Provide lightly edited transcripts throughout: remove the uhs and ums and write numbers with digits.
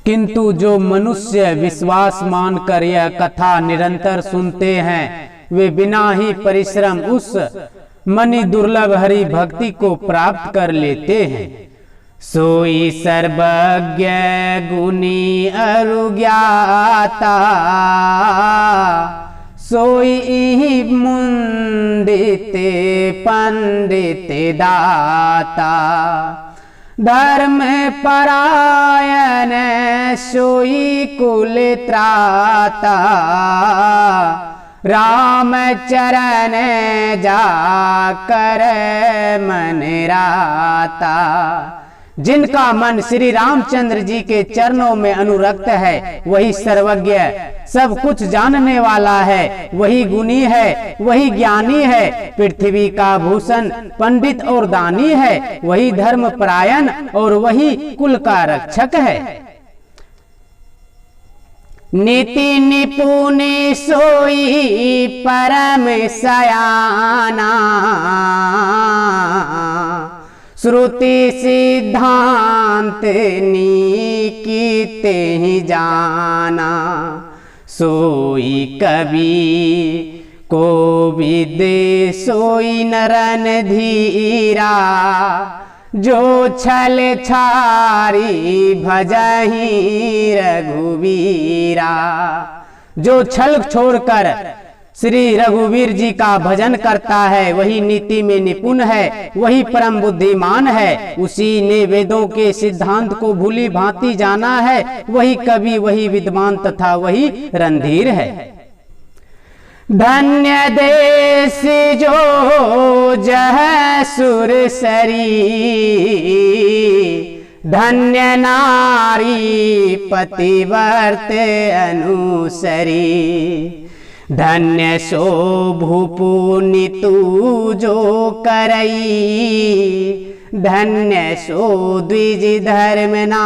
किंतु जो मनुष्य विश्वास मानकर यह कथा निरंतर सुनते हैं वे बिना ही परिश्रम उस मणि दुर्लभ हरि भक्ति को प्राप्त कर लेते हैं। सोई सर्वज्ञ गुणी अरु ज्ञाता, सोई मुंडित पंडित दाता, धर्म परायण सोई कुल त्राता, राम चरण जाकर मन राता। जिनका मन श्री रामचंद्र जी के चरणों में अनुरक्त है वही सर्वज्ञ सब कुछ जानने वाला है, वही गुणी है, वही ज्ञानी है, पृथ्वी का भूषण पंडित और दानी है, वही धर्म परायण और वही कुल का रक्षक है। नीति निपुण सोई परम सयाना, श्रुति सिद्धांत नीकीते ही जाना, सोई कवि कोविद सोई नरन धीरा, जो छल छारी भजहि रघुवीरा। जो छल छोड़कर श्री रघुवीर जी का भजन करता है वही नीति में निपुण है, वही परम बुद्धिमान है, उसी ने वेदों के सिद्धांत को भूली भांति जाना है, वही कवि, वही विद्वान तथा वही रणधीर है। धन्य देश जो जह सुरसरी, धन्य नारी पतिव्रत अनुसरी, धन्य सो भूपुनि तू जो करई, धन्य सो द्विज धर्म ना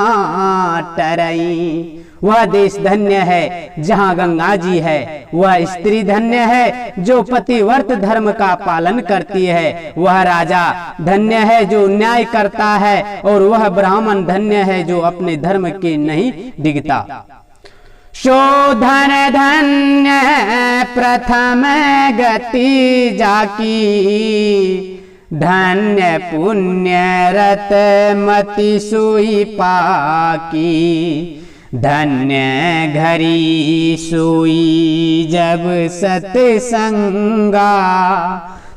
टरई। वह देश धन्य है जहाँ गंगा जी है, वह स्त्री धन्य है जो पतिव्रत धर्म का पालन करती है, वह राजा धन्य है जो न्याय करता है, और वह ब्राह्मण धन्य है जो अपने धर्म के नहीं डिगता। शोधन धन्य प्रथम गति जाकी, धन्य पुण्य रत मति सोई पाकी, धन्य घरी सोई जब सत्संगा,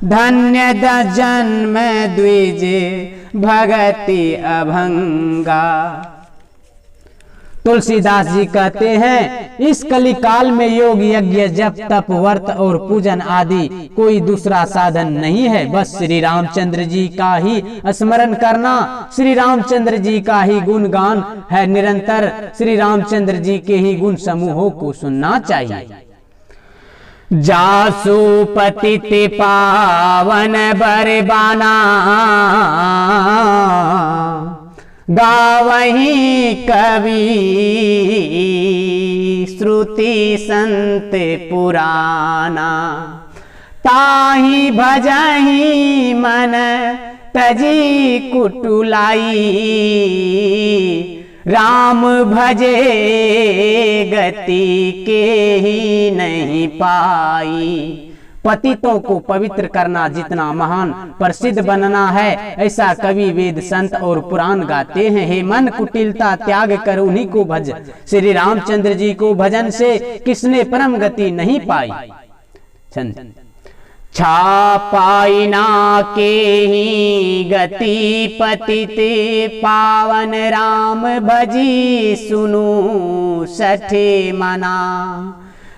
धन्य जन्म द्विज भगति अभंगा। तुलसीदास जी कहते हैं इस कली काल में योग यज्ञ जप तप व्रत और पूजन आदि कोई दूसरा साधन नहीं है, बस श्री रामचंद्र जी का ही स्मरण करना, श्री रामचंद्र जी का ही गुणगान है, निरंतर श्री रामचंद्र जी के ही गुण समूहों को सुनना चाहिए। जासु पतित पावन बरबाना, गावही कवि श्रुति संत पुराना, ताही भजही मन तजी कुटुलाई, राम भजे गति के ही नहीं पाई। पतितों को पवित्र करना जितना महान प्रसिद्ध बनना है, ऐसा कवि वेद संत और पुराण गाते हैं। हे मन कुटिलता त्याग कर उन्हीं को भज, श्री रामचंद्र जी को भजन से किसने परम गति नहीं पाई। छा पाई ना के ही गति पतित पावन, राम भजी सुनु सठे मना,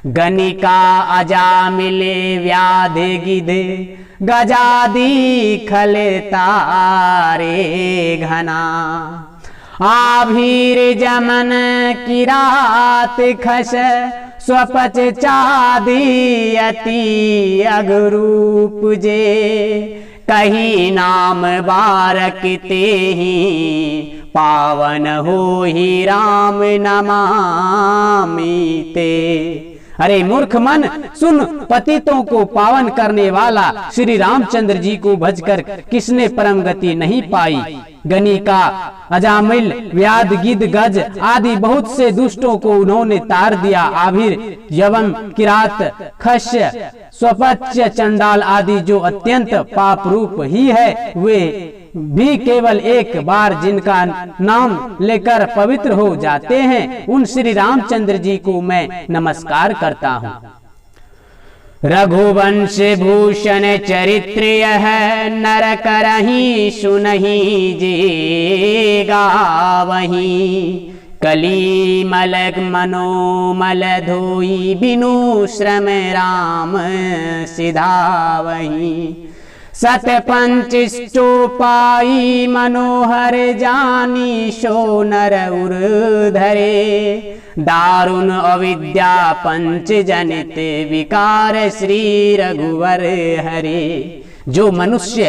गनिका अजा मिले व्याधि गिधे, गजादी खल तारे घना, आभीर जमन की रात खस, स्वपच चादी अति अगरूप जे, कही नाम बारक ते ही, पावन हो ही राम नमामि ते। अरे मूर्ख मन सुन, पतितों को पावन करने वाला श्री रामचंद्र जी को भजकर किसने परम गति नहीं पाई। गणिका, अजामिल, व्याध, गिद्ध, गज आदि बहुत से दुष्टों को उन्होंने तार दिया। आभिर, यवम, किरात, खस्य, स्वपच्य, चंडाल आदि जो अत्यंत पाप रूप ही है, वे भी केवल एक बार जिनका नाम लेकर पवित्र हो जाते हैं, उन श्री रामचंद्र जी को मैं नमस्कार करता हूँ। रघुवंश भूषण चरित्र यह, नर करहि सुनहि जे गावहि। कली मलग मनोमल धोई, बिनु श्रम राम सिधावहि। सत पंच चौपाई, मनोहर जानी सो नर उर धरे। दारुण अविद्या पंच जनित, विकार श्री रघुवर हरे। जो मनुष्य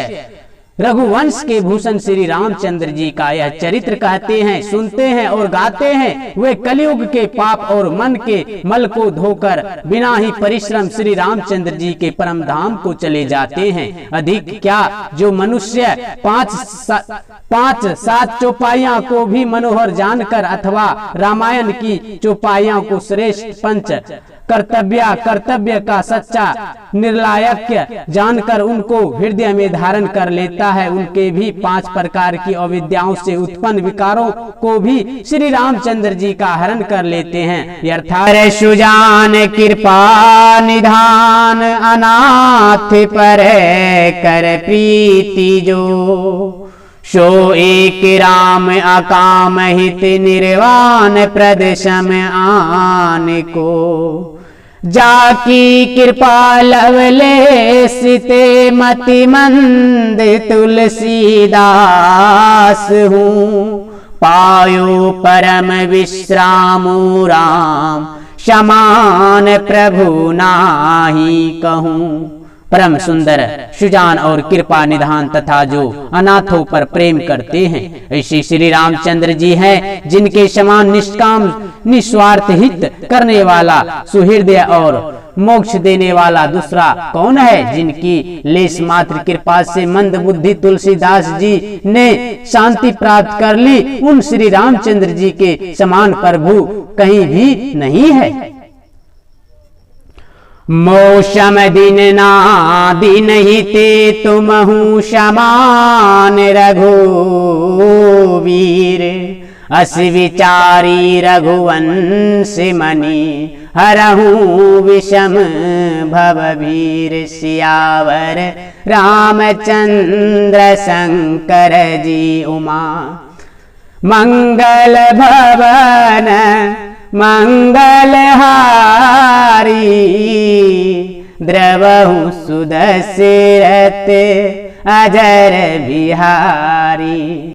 रघुवंश के भूषण श्री रामचंद्र जी का यह चरित्र कहते हैं, सुनते हैं और गाते हैं, वे कलयुग के पाप और मन के मल को धोकर बिना ही परिश्रम श्री रामचंद्र जी के परम धाम को चले जाते हैं। अधिक क्या, जो मनुष्य पांच सात चौपाइयों को भी मनोहर जानकर अथवा रामायण की चौपाइयों को श्रेष्ठ पंच कर्तव्य का सच्चा निर्लायक जानकर उनको हृदय में धारण कर लेता है, उनके भी 5 प्रकार की अविद्याओं से उत्पन्न विकारों को भी श्री रामचंद्र जी का हरण कर लेते हैं। अर्थात सुजान कृपा निधान, अनाथ पर कर प्रीति जो। सो एक राम अकाम हित, निर्वाण प्रद सम आन को। जाकी कृपा लवलेश ते, मति मंद तुलसीदास हूँ। पायो परम विश्राम राम, समान प्रभु नाहि कहूँ। परम सुंदर, सुजान और कृपा निधान तथा जो अनाथों पर प्रेम करते हैं, ऐसे श्री रामचंद्र जी हैं, जिनके समान निष्काम निस्वार्थ हित करने वाला, सुहृदय और मोक्ष देने वाला दूसरा कौन है। जिनकी लेस मात्र कृपा से मंद बुद्धि तुलसीदास जी ने शांति प्राप्त कर ली, उन श्री रामचंद्र जी के समान प्रभु कहीं भी नहीं है। मौसम दिन ना दिन ही ते, तुमहु समान रघुवीर। अस विचारी रघुवंश मणि, हरहु विषम भवभीर। सियावर रामचंद्र शंकर जी उमा, मंगल भवन मंगलहारी। द्रवहु सुदशरथ अजर बिहारी।